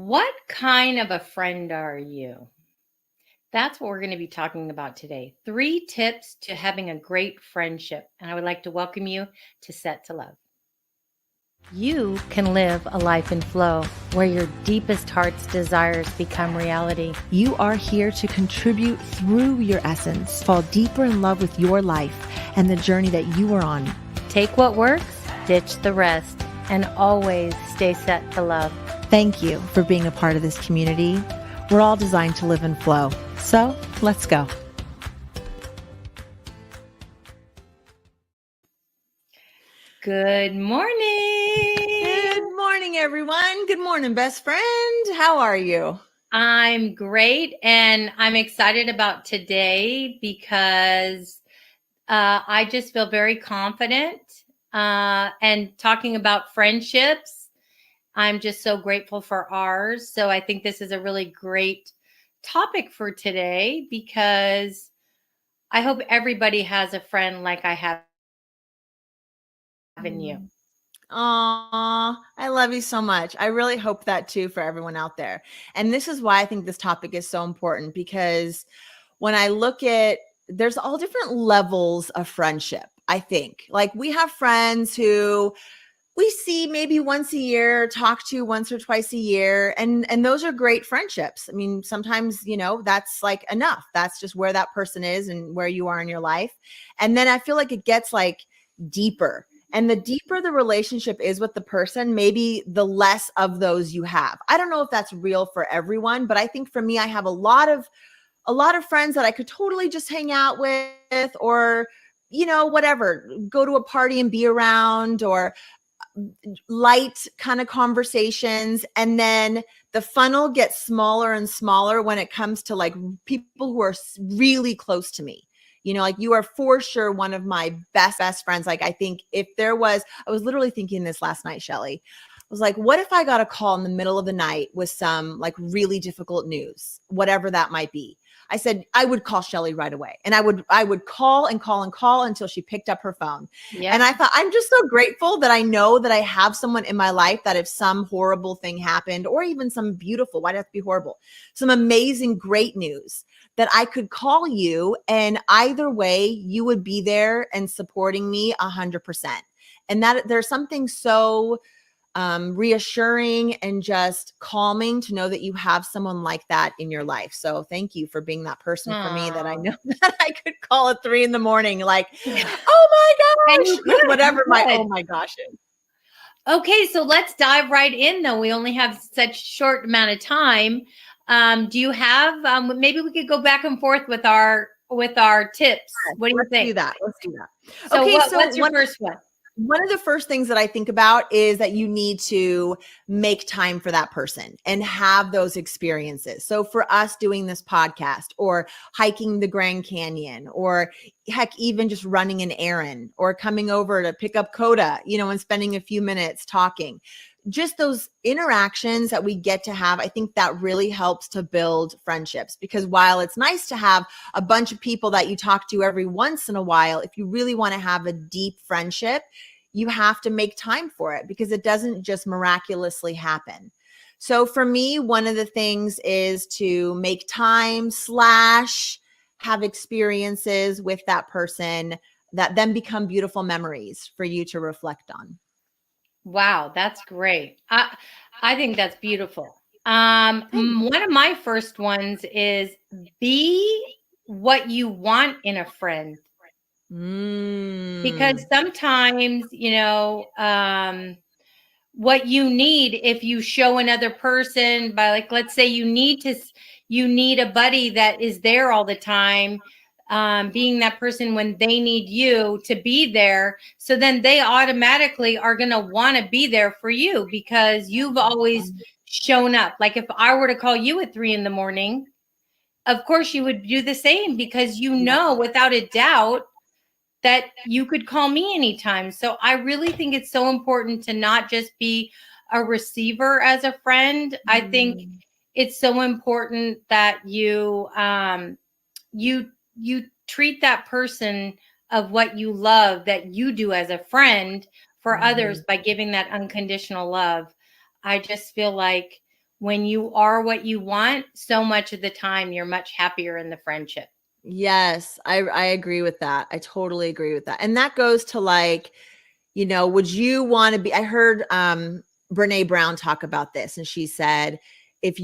What kind of a friend are you? That's what we're going to be talking about today. 3 tips to having a great friendship. And I would like to welcome you to Set to Love. You can live a life in flow where your deepest heart's desires become reality. You are here to contribute through your essence, fall deeper in love with your life and the journey that you are on. Take what works, ditch the rest, and always stay set to love. Thank you for being a part of this community. We're all designed to live in flow. So let's go. Good morning. Good morning, everyone. Good morning, best friend. How are you? I'm great. And I'm excited about today because I just feel very confident. And talking about friendships, I'm just so grateful for ours. So I think this is a really great topic for today because I hope everybody has a friend like I have in you. Aw, I love you so much. I really hope that too for everyone out there. And this is why I think this topic is so important, because when I look at, there's all different levels of friendship. I think like we have friends who we see maybe once a year, talk to once or twice a year. And those are great friendships. I mean, sometimes, that's like enough. That's just where that person is and where you are in your life. And then I feel like it gets like deeper. And the deeper the relationship is with the person, maybe the less of those you have. I don't know if that's real for everyone, but I think for me, I have a lot of friends that I could totally just hang out with, or, whatever, go to a party and be around, or light kind of conversations. And then the funnel gets smaller and smaller when it comes to like people who are really close to me. Like you are for sure one of my best friends. Like I think if there was, I was literally thinking this last night, Shelly. I was like, what if I got a call in the middle of the night with some like really difficult news, whatever that might be? I said, I would call Shelly right away. And I would call and call and call until she picked up her phone. Yeah. And I thought, I'm just so grateful that I know that I have someone in my life that if some horrible thing happened, or even some beautiful, why'd it have to be horrible, some amazing, great news, that I could call you, and either way you would be there and supporting me 100%. And that there's something so reassuring and just calming to know that you have someone like that in your life. So thank you for being that person for me, that I know that I could call at 3 a.m. like, oh my gosh, whatever my oh my gosh is. Okay, so let's dive right in though. We only have such short amount of time. Do you have maybe we could go back and forth with our tips. What do you think? Let's do that. So okay, what's your first one? One of the first things that I think about is that you need to make time for that person and have those experiences. So for us doing this podcast, or hiking the Grand Canyon, or heck, even just running an errand, or coming over to pick up Coda, and spending a few minutes talking, just those interactions that we get to have, I think that really helps to build friendships. Because while it's nice to have a bunch of people that you talk to every once in a while, if you really want to have a deep friendship, you have to make time for it, because it doesn't just miraculously happen. So for me, one of the things is to make time / have experiences with that person that then become beautiful memories for you to reflect on. Wow, that's great. I think that's beautiful. One of my first ones is be what you want in a friend. Because sometimes, what you need, if you show another person by, like, let's say you need a buddy that is there all the time, being that person when they need you to be there. So then they automatically are going to want to be there for you because you've always shown up. Like if I were to call you at 3 a.m, of course you would do the same, because without a doubt that you could call me anytime. So I really think it's so important to not just be a receiver as a friend. I think it's so important that you treat that person of what you love, that you do as a friend for others, by giving that unconditional love. I just feel like when you are what you want, so much of the time you're much happier in the friendship. Yes, I agree with that. I totally agree with that. And that goes to like, would you want to be, I heard Brene Brown talk about this, and she said, if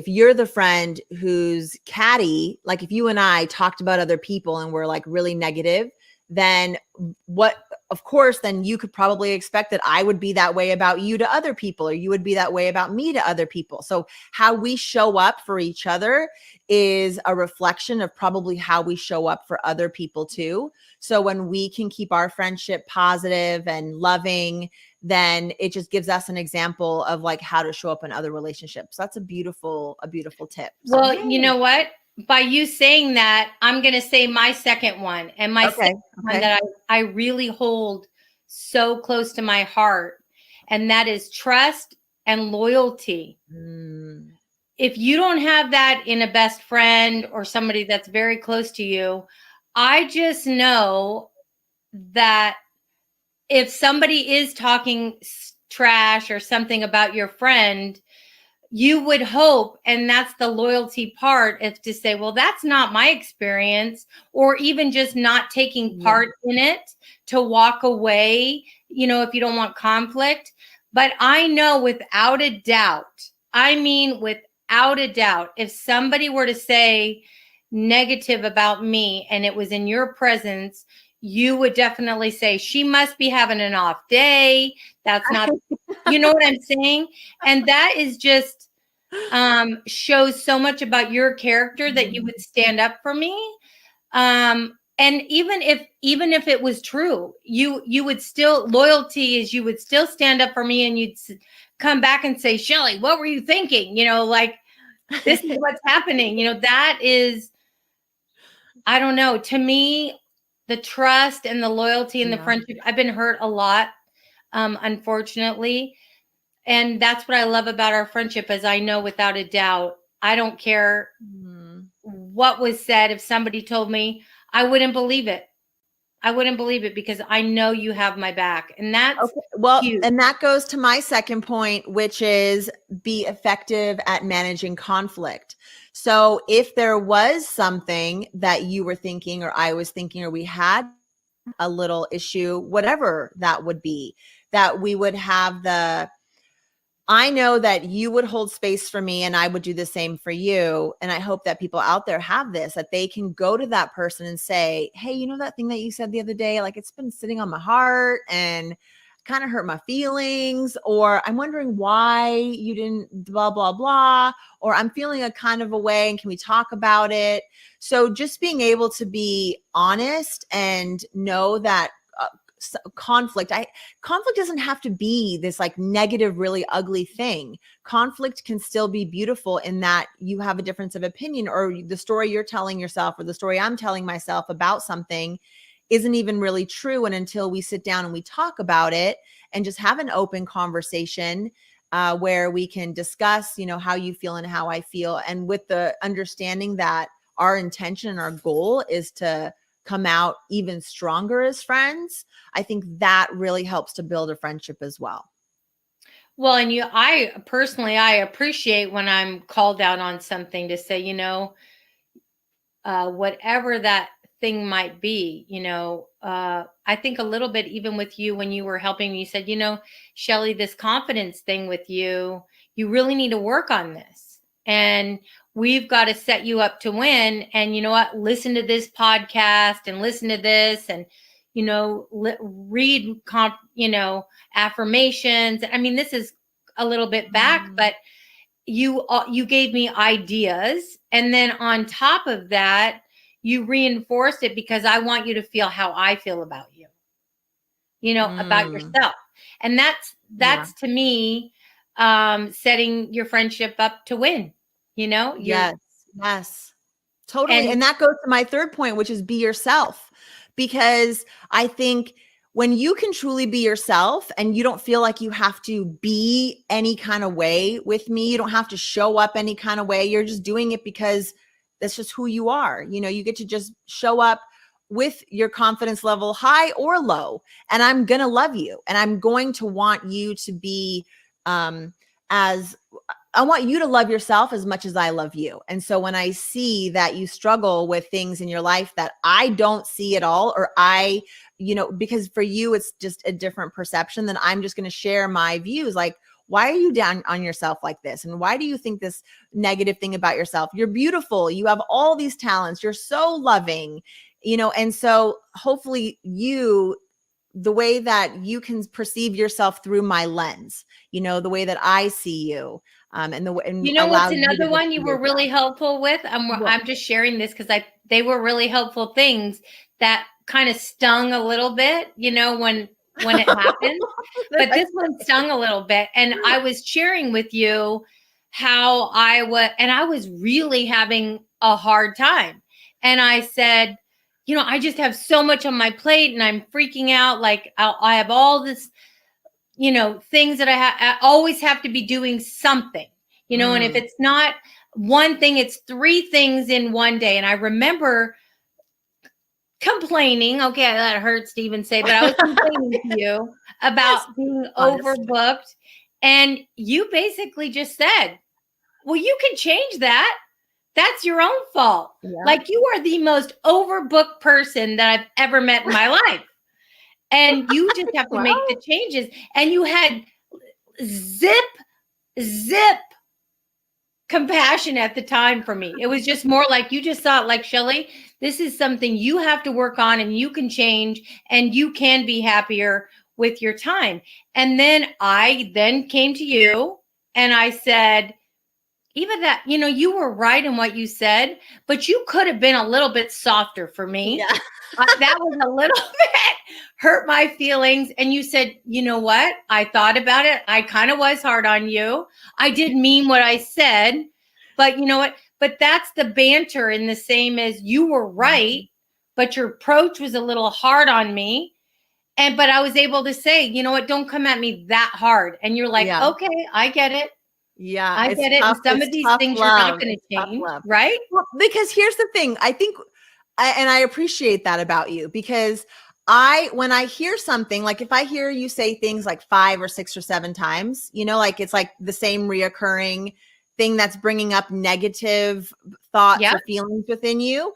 you're the friend who's catty, like if you and I talked about other people and we're like really negative, then of course, then you could probably expect that I would be that way about you to other people, or you would be that way about me to other people. So how we show up for each other is a reflection of probably how we show up for other people too. So when we can keep our friendship positive and loving, then it just gives us an example of like how to show up in other relationships. That's a beautiful tip. So, Well, you know what? By you saying that, I'm going to say my second one. And my second one that I really hold so close to my heart, and that is trust and loyalty. If you don't have that in a best friend or somebody that's very close to you, I just know that if somebody is talking trash or something about your friend, you would hope, and that's the loyalty part, is to say, well, that's not my experience, or even just not taking part in it, to walk away, if you don't want conflict. But I know without a doubt, if somebody were to say negative about me and it was in your presence, you would definitely say, she must be having an off day. That's not, you know what I'm saying? And that is just shows so much about your character that you would stand up for me. And even if it was true, you would still, loyalty is you would still stand up for me, and you'd come back and say, Shelly, what were you thinking? Like, this is what's happening. That is, I don't know, to me, the trust and the loyalty and the friendship. I've been hurt a lot, unfortunately. And that's what I love about our friendship, is I know without a doubt, I don't care what was said. If somebody told me, I wouldn't believe it. I wouldn't believe it, because I know you have my back. And that's huge. And that goes to my second point, which is be effective at managing conflict. So if there was something that you were thinking, or I was thinking, or we had a little issue, whatever that would be, that we would have I know that you would hold space for me, and I would do the same for you. And I hope that people out there have this, that they can go to that person and say, hey, that thing that you said the other day, like, it's been sitting on my heart and kind of hurt my feelings, or I'm wondering why you didn't blah, blah, blah, or I'm feeling a kind of a way, and can we talk about it? So just being able to be honest and know that conflict doesn't have to be this like negative, really ugly thing. Conflict can still be beautiful in that you have a difference of opinion, or the story you're telling yourself or the story I'm telling myself about something isn't even really true. And until we sit down and we talk about it and just have an open conversation where we can discuss, how you feel and how I feel, and with the understanding that our intention and our goal is to come out even stronger as friends, I think that really helps to build a friendship as well. Well, and I personally appreciate when I'm called out on something, to say, whatever that thing might be, I think a little bit, even with you, when you were helping me, you said, Shelly, this confidence thing with you really need to work on this. And we've got to set you up to win. And you know what? Listen to this podcast and listen to this, and, read, affirmations. I mean, this is a little bit back, but you gave me ideas. And then on top of that, you reinforced it, because I want you to feel how I feel about you, about yourself. And that's to me, setting your friendship up to win, Yes, totally. And that goes to my third point, which is be yourself, because I think when you can truly be yourself and you don't feel like you have to be any kind of way with me, you don't have to show up any kind of way. You're just doing it because that's just who you are. You get to just show up with your confidence level high or low, and I'm going to love you, and I'm going to want you to be as I want you to love yourself as much as I love you. And so when I see that you struggle with things in your life that I don't see at all, or because for you, it's just a different perception, then I'm just going to share my views. Like, why are you down on yourself like this? And why do you think this negative thing about yourself? You're beautiful. You have all these talents. You're so loving, and so hopefully the way that you can perceive yourself through my lens, the way that I see you, and allow what's you to another one you see were really yourself. helpful with? I'm just sharing this because they were really helpful things that kind of stung a little bit, when it happened. But this one stung a little bit. And I was sharing with you how I was really having a hard time. And I said, I just have so much on my plate and I'm freaking out. Like I have all this, things that I always have to be doing something, and if it's not one thing, it's 3 things in one day. And I remember complaining. Okay, that hurts to even say, but I was complaining to you about being overbooked. And you basically just said, well, you can change that. That's your own fault. Yeah. Like, you are the most overbooked person that I've ever met in my life. And you just have to make the changes. And you had zip compassion at the time for me. It was just more like, you just thought, like, Shelly, this is something you have to work on and you can change and you can be happier with your time. And then I came to you and I said, even that, you were right in what you said, but you could have been a little bit softer for me. Yeah. That was a little bit hurt my feelings. And you said, you know what? I thought about it. I kind of was hard on you. I did mean what I said, but you know what? But that's the banter, in the same as you were right, but your approach was a little hard on me. But I was able to say, you know what? Don't come at me that hard. And you're like, okay, I get it. Yeah, I get it. And some of these things you're not going to change, right? Well, because here's the thing. I think, and I appreciate that about you, because when I hear something, like if I hear you say things like 5 or 6 or 7 times, like it's like the same reoccurring thing that's bringing up negative thoughts or feelings within you.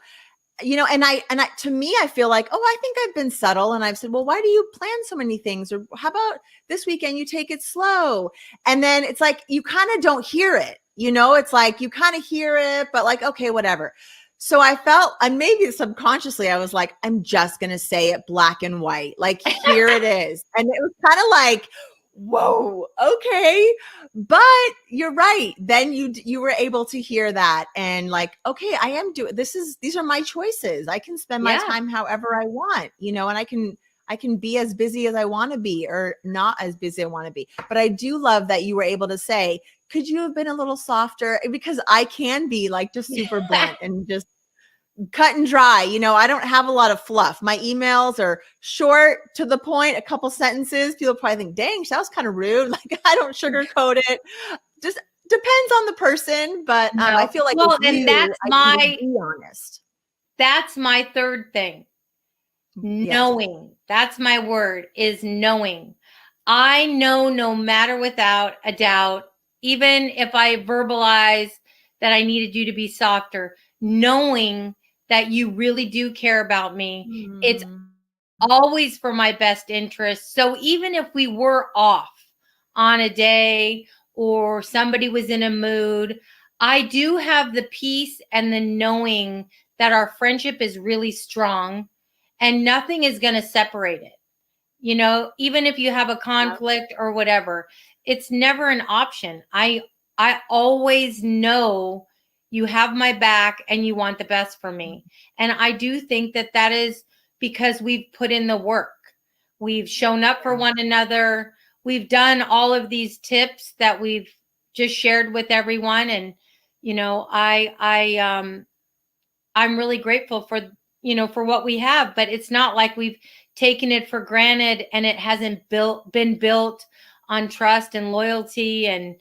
And I, to me, I feel like, I think I've been subtle, and I've said, well, why do you plan so many things? Or how about this weekend you take it slow? And then it's like, you kind of don't hear it, it's like, you kind of hear it, but like, okay, whatever. So I felt, and maybe subconsciously, I was like, I'm just going to say it black and white. Like, here it is. And it was kind of like, whoa, okay. But you're right. Then you were able to hear that and like, okay, I am doing these are my choices. I can spend my time however I want, and I can be as busy as I want to be, or not as busy as I want to be. But I do love that you were able to say, could you have been a little softer? Because I can be like just super blunt and just cut and dry. I don't have a lot of fluff. My emails are short, to the point, a couple sentences. People probably think, dang, that was kind of rude. Like, I don't sugarcoat it. Just depends on the person. But I feel like, that's be honest. That's my third thing. Knowing. That's my word, is knowing. I know, no matter, without a doubt, even if I verbalize that I needed you to be softer, knowing that you really do care about me. It's always for my best interest. So even if we were off on a day or somebody was in a mood, I do have the peace and the knowing that our friendship is really strong and nothing is going to separate it. Even if you have a conflict or whatever, it's never an option. I always know you have my back and you want the best for me. And I do think that is because we've put in the work. We've shown up for one another. We've done all of these tips that we've just shared with everyone. And, I'm really grateful for, for what we have, but it's not like we've taken it for granted and it hasn't been built on trust and loyalty and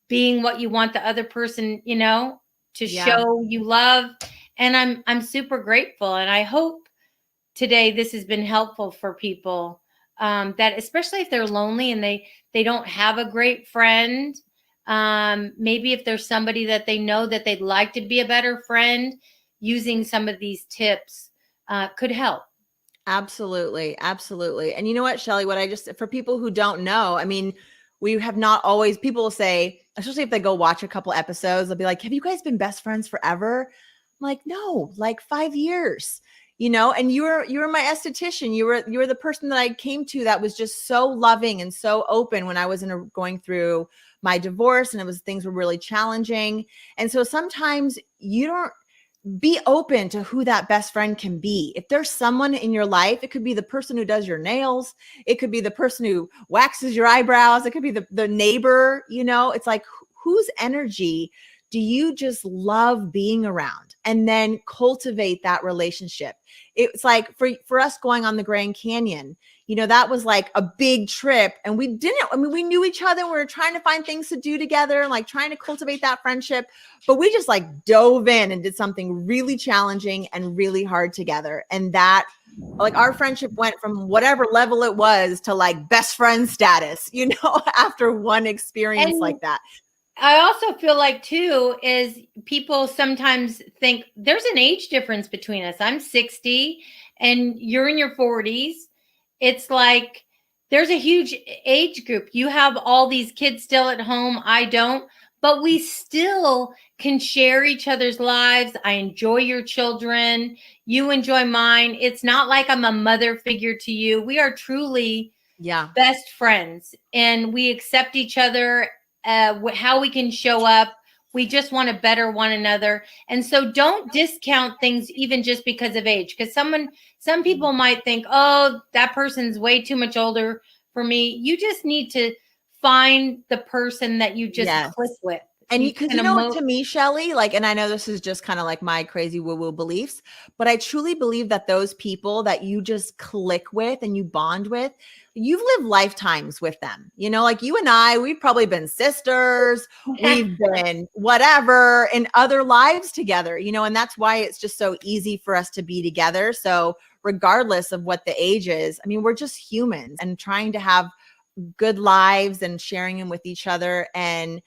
being what you want the other person, to show you love. And I'm super grateful. And I hope today this has been helpful for people, that especially if they're lonely and they don't have a great friend, Maybe if there's somebody that they know that they'd like to be a better friend, using some of these tips could help. Absolutely. Absolutely. And you know what, Shelly, for people who don't know, I mean, we have not always, people will say, especially if they go watch a couple episodes, they'll be like, have you guys been best friends forever? I'm like, no, like 5 years, and you were my esthetician. You were the person that I came to that was just so loving and so open when I was going through my divorce, and things were really challenging. And so sometimes you don't, be open to who that best friend can be. If there's someone in your life, it could be the person who does your nails. It could be the person who waxes your eyebrows. It could be the neighbor, it's like, whose energy do you just love being around? And then cultivate that relationship. It's like for us going on the Grand Canyon, that was like a big trip, and we knew each other. We were trying to find things to do together and like trying to cultivate that friendship, but we just like dove in and did something really challenging and really hard together. And that, like, our friendship went from whatever level it was to like best friend status, after one experience like that. I also feel like too is people sometimes think there's an age difference between us. I'm 60 and you're in your 40s. It's like there's a huge age group. You have all these kids still at home. I don't, but we still can share each other's lives. I enjoy your children. You enjoy mine. It's not like I'm a mother figure to you. We are truly best friends, and we accept each other, how we can show up. We just want to better one another. And so don't discount things even just because of age, because some people might think, oh, that person's way too much older for me. You just need to find the person that you just click with. And because to me, Shelly, like, and I know this is just kind of like my crazy woo-woo beliefs, but I truly believe that those people that you just click with and you bond with, you've lived lifetimes with them. Like you and I, we've probably been sisters, we've been whatever in other lives together, and that's why it's just so easy for us to be together. So regardless of what the age is, I mean, we're just humans and trying to have good lives and sharing them with each other, and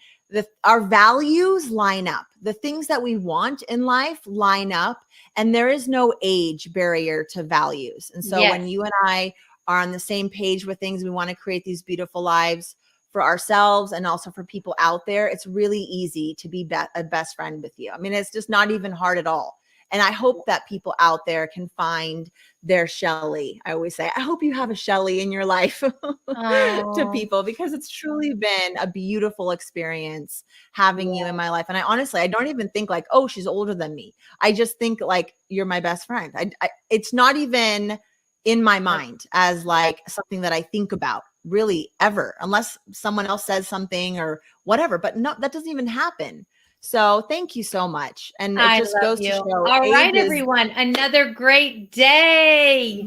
our values line up. The things that we want in life line up, and there is no age barrier to values. And so when you and I are on the same page with things, we want to create these beautiful lives for ourselves and also for people out there. It's really easy to be a best friend with you. I mean, it's just not even hard at all. And I hope that people out there can find their Shelly. I always say, I hope you have a Shelly in your life to people, because it's truly been a beautiful experience having you in my life. And I don't even think like, oh, she's older than me. I just think like, you're my best friend. It's not even in my mind as like something that I think about really ever, unless someone else says something or whatever. But no, that doesn't even happen. So thank you so much. And it just goes to show. All right, everyone. Another great day.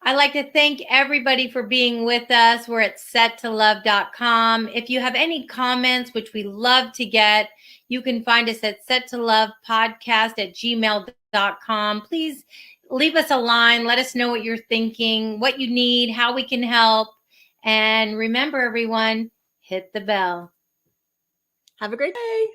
I'd like to thank everybody for being with us. We're at settolove.com. If you have any comments, which we love to get, you can find us at settolovepodcast@gmail.com. Please leave us a line. Let us know what you're thinking, what you need, how we can help. And remember, everyone, hit the bell. Have a great day.